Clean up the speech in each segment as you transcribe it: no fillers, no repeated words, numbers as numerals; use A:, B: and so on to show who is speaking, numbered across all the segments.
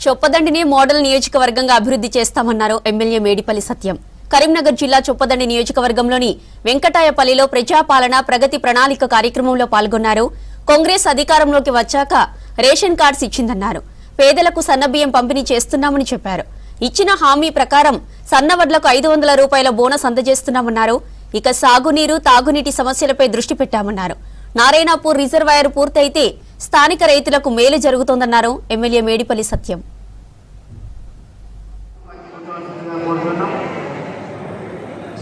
A: చొప్పదండిని model నియోజకవర్గంగా అభివృద్ధి చేస్తామన్నారు MLA Medipalli సత్యం. కరీంనగర్ జిల్లా చొప్పదండి నియోజకవర్గంలోని వెంకటాయపల్లిలో ప్రజాపాలన ప్రగతి ప్రణాళిక కార్యక్రమంలో పాల్గొన్నారు. కాంగ్రెస్ అధికారంలోకి వచ్చాక రేషన్ కార్డ్స్ ఇచ్చిందన్నారు. పేదలకు సన్నబియ్యం పంపిణీ చేస్తున్నామని చెప్పారు. ఇచ్చిన హామీ ప్రకారం సన్నవడ్లకు 500 రూపాయల బోనస్ అందజేస్తున్నామన్నారు. ఇక సాగునీరు తాగునీటి సమస్యలపై దృష్టి పెట్టామన్నారు. నారాయణపూర్ రిజర్వాయర్ పూర్తయితే స్థానిక రైతులకు మేలు జరుగుతోందన్నారు ఎమ్మెల్యే మేడిపల్లి సత్యం.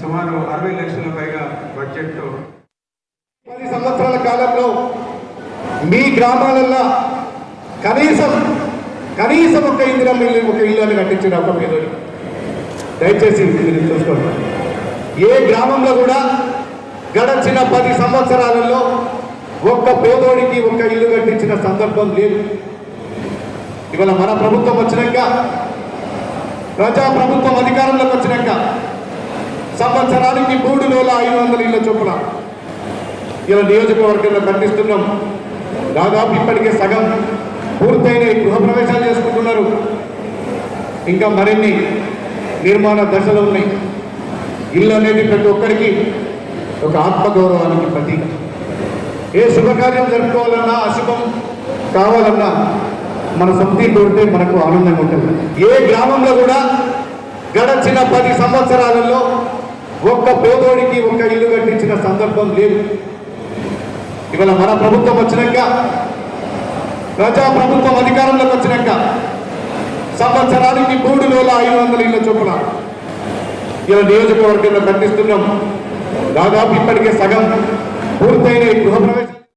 B: సుమారు 60 లక్షల పైగా బడ్జెట్తో
C: 10 సంవత్సరాల కాలంలో మీ గ్రామాలలో కనీసం ఒక ఇల్లు అని కట్టించిన ఒక పేదోడి దయచేసి మీరు చూసుకోండి. ఏ గ్రామంలో కూడా గడచిన 10 సంవత్సరాలలో ఒక్క పేదోడికి ఒక ఇల్లు కట్టించిన సందర్భం లేదు. ఇవాళ మన ప్రభుత్వం వచ్చినాక, ప్రజా ప్రభుత్వం అధికారంలోకి వచ్చినాక సంవత్సరానికి 3,500 ఇళ్ళ చొప్పున ఇలా నియోజకవర్గంలో కట్టిస్తున్నాం. దాదాపు ఇప్పటికే సగం పూర్తయిన గృహప్రవేశాలు చేసుకుంటున్నారు. ఇంకా మరిన్ని నిర్మాణ దశలో ఉన్నాయి. ఇల్లు అనేది ప్రతి ఒక్కరికి ఒక ఆత్మగౌరవానికి ప్రతీక. ఏ శుభకార్యం జరుపుకోవాలన్నా, అశుభం కావాలన్నా మన సొంతి కోరితే మనకు ఆనందంగా ఉంటుంది. ఏ గ్రామంలో కూడా గడచిన 10 సంవత్సరాలలో ఒక్క పేదోడికి ఒక ఇల్లు కట్టించిన సందర్భం లేదు. ఇవాళ మన ప్రభుత్వం వచ్చినాక, ప్రజా ప్రభుత్వం అధికారంలోకి వచ్చినాక సంవత్సరానికి 3,500 ఇళ్ళ చొప్పున ఇలా నియోజకవర్గంలో కట్టిస్తున్నాం. దాదాపు ఇప్పటికే సగం పూర్తయిన గృహప్రవేశం